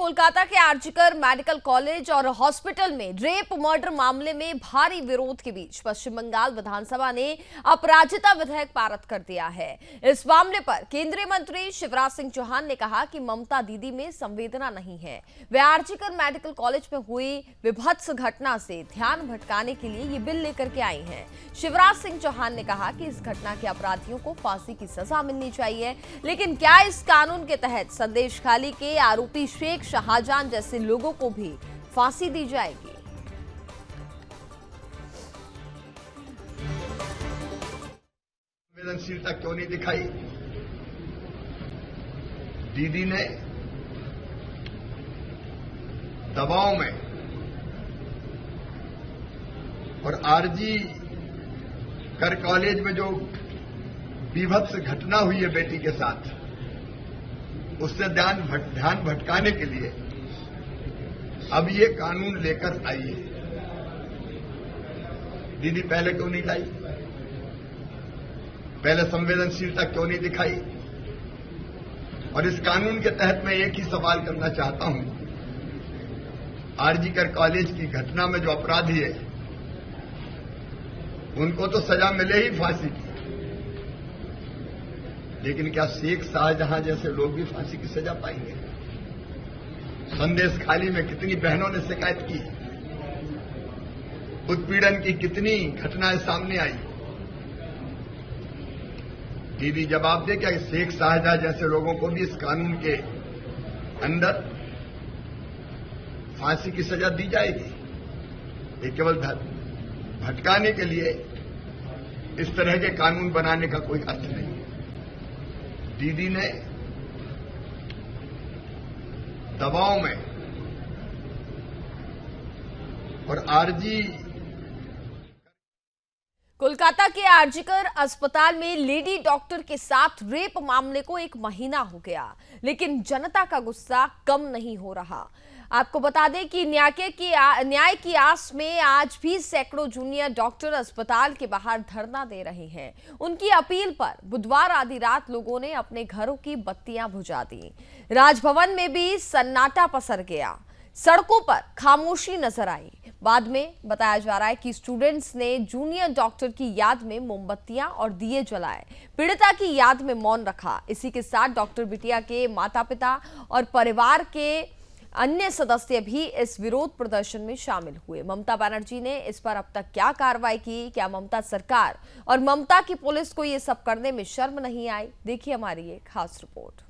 कोलकाता के RG Kar medical college और hospital में रेप मर्डर मामले में भारी विरोध के बीच पश्चिम बंगाल विधानसभा ने अपराजिता विधेयक पारित कर दिया है। इस मामले पर केंद्रीय मंत्री शिवराज सिंह चौहान ने कहा कि ममता दीदी में संवेदना नहीं है। वे आरजीकर मेडिकल कॉलेज में हुई विभत्स घटना से ध्यान भटकाने के लिए ये बिल लेकर के आई हैं। शिवराज सिंह चौहान ने कहा कि इस घटना के अपराधियों को फांसी की सजा मिलनी चाहिए, लेकिन क्या इस कानून के तहत संदेशखाली के आरोपी शेख शाहजहां जैसे लोगों को भी फांसी दी जाएगी? संवेदनशीलता क्यों नहीं दिखाई? दीदी ने दबाव में और आरजी कर कॉलेज में जो बीभत्स घटना हुई है बेटी के साथ, उससे ध्यान भटकाने के लिए अब ये कानून लेकर आई है। दीदी पहले क्यों नहीं लाई? पहले संवेदनशीलता क्यों नहीं दिखाई? और इस कानून के तहत मैं एक ही सवाल करना चाहता हूं, आरजीकर कॉलेज की घटना में जो अपराधी है उनको तो सजा मिले ही फांसी की, लेकिन क्या शेख शाहजहां जैसे लोग भी फांसी की सजा पाएंगे? संदेशखाली में कितनी बहनों ने शिकायत की, उत्पीड़न की कितनी घटनाएं सामने आई। दीदी जवाब दे, क्या शेख शाहजहां जैसे लोगों को भी इस कानून के अंदर फांसी की सजा दी जाएगी? ये केवल भटकाने के लिए इस तरह के कानून बनाने का कोई अर्थ नहीं। दीदी ने दबाव में और आरजी कोलकाता के आरजीकर अस्पताल में लेडी डॉक्टर के साथ रेप मामले को 1 महीना हो गया, लेकिन जनता का गुस्सा कम नहीं हो रहा। आपको बता दें कि न्याय की आस में आज भी सैकड़ों जूनियर डॉक्टर अस्पताल के बाहर धरना दे रहे हैं। उनकी अपील पर बुधवार आधी रात लोगों ने अपने घरों की बत्तियां बुझा दी। राजभवन में भी सन्नाटा पसर गया, सड़कों पर खामोशी नजर आई। बाद में बताया जा रहा है कि स्टूडेंट्स ने जूनियर डॉक्टर की याद में मोमबत्तियां और दिए जलाए, पीड़िता की याद में मौन रखा। इसी के साथ डॉक्टर बिटिया के माता पिता और परिवार के अन्य सदस्य भी इस विरोध प्रदर्शन में शामिल हुए। ममता बनर्जी ने इस पर अब तक क्या कार्रवाई की? क्या ममता सरकार और ममता की पुलिस को ये सब करने में शर्म नहीं आई? देखिए हमारी ये खास रिपोर्ट।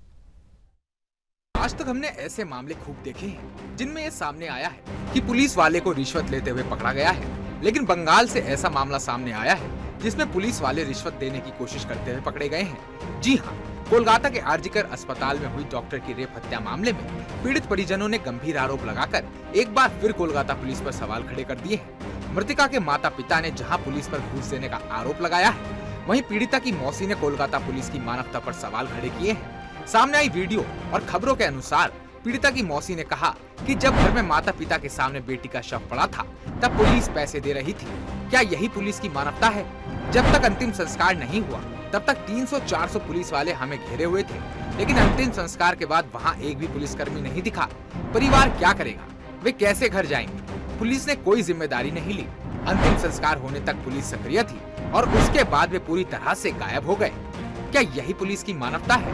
आज तक हमने ऐसे मामले खूब देखे हैं जिनमें ये सामने आया है कि पुलिस वाले को रिश्वत लेते हुए पकड़ा गया है, लेकिन बंगाल से ऐसा मामला सामने आया है जिसमें पुलिस वाले रिश्वत देने की कोशिश करते हुए पकड़े गए हैं। जी हाँ, कोलकाता के आरजीकर अस्पताल में हुई डॉक्टर की रेप हत्या मामले में पीड़ित परिजनों ने गंभीर आरोप लगाकर एक बार फिर कोलकाता पुलिस पर सवाल खड़े कर दिए हैं। मृतका के माता पिता ने जहां पुलिस पर घूस देने का आरोप लगाया है, वहीं पीड़िता की मौसी ने कोलकाता पुलिस की मानवता पर सवाल खड़े किए हैं। सामने आई वीडियो और खबरों के अनुसार पीड़िता की मौसी ने कहा कि जब घर में माता पिता के सामने बेटी का शव पड़ा था तब पुलिस पैसे दे रही थी। क्या यही पुलिस की मानवता है? जब तक अंतिम संस्कार नहीं हुआ तब तक 300-400 पुलिस वाले हमें घेरे हुए थे, लेकिन अंतिम संस्कार के बाद वहाँ एक भी पुलिसकर्मी नहीं दिखा। परिवार क्या करेगा? वे कैसे घर जाएंगे? पुलिस ने कोई जिम्मेदारी नहीं ली। अंतिम संस्कार होने तक पुलिस सक्रिय थी और उसके बाद वे पूरी तरह से गायब हो गए। क्या यही पुलिस की मानवता है?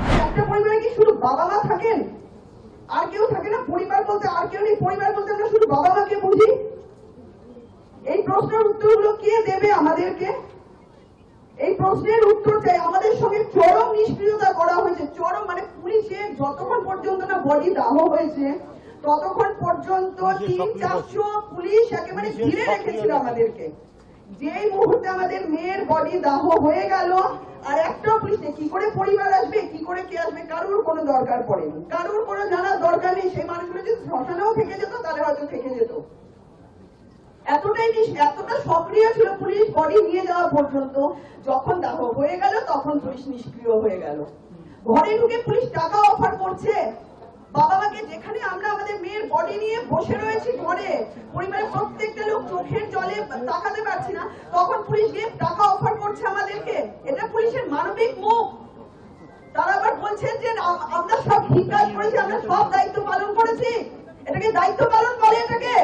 এই প্রশ্নের উত্তর চাই। আমাদের সঙ্গে চরম নিষ্ক্রিয়তা করা হয়েছে। চরম মানে পুলিশের যতক্ষণ পর্যন্ত না বডি দাহ হয়েছে ততক্ষণ পর্যন্ত 300-400 পুলিশ একেবারে ঘিরে রেখেছিল আমাদেরকে। যেই মুহূর্তে আমাদের মেয়ের বডি দাহ হয়ে গেল আর একটা পুলিশ নেই, কি করে পরিবার আসবে, কি করে কে আসবে, কারোর কোনো দরকার পড়েনি, কারোর কোনো জানার দরকার নেই। সেই মানুষগুলো যদি শ্মশানেও থেকে যেত তাহলে হয়তো থেকে যেত। এতটা সক্রিয় ছিল পুলিশ বডি নিয়ে যাওয়া পর্যন্ত। যখন দাহ হয়ে গেল তখন পুলিশ নিষ্ক্রিয় হয়ে গেল। ঘরে ঢুকে পুলিশ টাকা অফার করছে বাবা মাকে। যেখানে আমরা আমাদের মেয়ের বডি নিয়ে বসে রয়েছি ঘরে, পরিবারের প্রত্যেকটা লোক চোখের জলে তাকাতে পারছি না, তখন পুলিশ গিয়ে টাকা অফার করছে আমাদেরকে। এটা পুলিশের মানবিক মুখ। তারা আবার বলছেন যে আমরা সব ঠিক কাজ করেছি, আমরা সব দায়িত্ব পালন করেছি। এটা কি দায়িত্ব পালন করে এটাকে?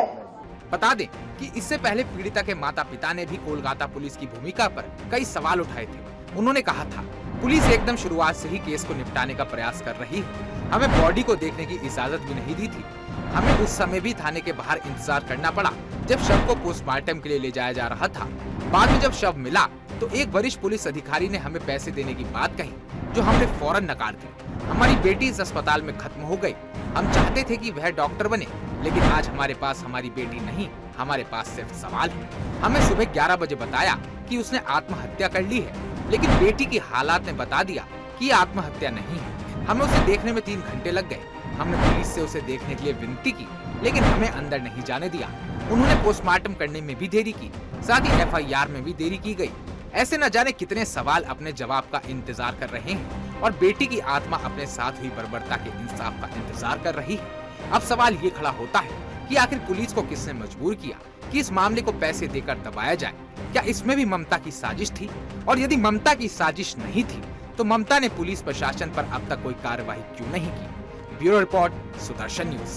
बता दें कि इससे पहले पीड़िता के माता पिता ने भी कोलकाता पुलिस की भूमिका पर कई सवाल उठाए थे। उन्होंने कहा था, पुलिस एकदम शुरुआत से ही केस को निपटाने का प्रयास कर रही है। हमें बॉडी को देखने की इजाजत भी नहीं दी थी। हमें उस समय भी थाने के बाहर इंतजार करना पड़ा जब शव को पोस्टमार्टम के लिए ले जाया जा रहा था। बाद में जब शव मिला तो एक वरिष्ठ पुलिस अधिकारी ने हमें पैसे देने की बात कही, जो हमने फौरन नकार दी। हमारी बेटी इस अस्पताल में खत्म हो गई। हम चाहते थे कि वह डॉक्टर बने, लेकिन आज हमारे पास हमारी बेटी नहीं, हमारे पास सिर्फ सवाल है। हमें सुबह 11 बजे बताया कि उसने आत्महत्या कर ली है, लेकिन बेटी की हालात ने बता दिया कि आत्महत्या नहीं है। हमें उसे देखने में 3 घंटे लग गए। हमने पुलिस से उसे देखने के लिए विनती की, लेकिन हमें अंदर नहीं जाने दिया। उन्होंने पोस्टमार्टम करने में भी देरी की, साथ ही FIR में भी देरी की गई। ऐसे न जाने कितने सवाल अपने जवाब का इंतजार कर रहे हैं और बेटी की आत्मा अपने साथ हुई बर्बरता के इंसाफ का इंतजार कर रही है। अब सवाल ये खड़ा होता है कि आखिर पुलिस को किसने मजबूर किया कि इस मामले को पैसे देकर दबाया जाए? क्या इसमें भी ममता की साजिश थी? और यदि ममता की साजिश नहीं थी तो ममता ने पुलिस प्रशासन पर अब तक कोई कार्रवाई क्यों नहीं की? Bureau report, Sudarshan news.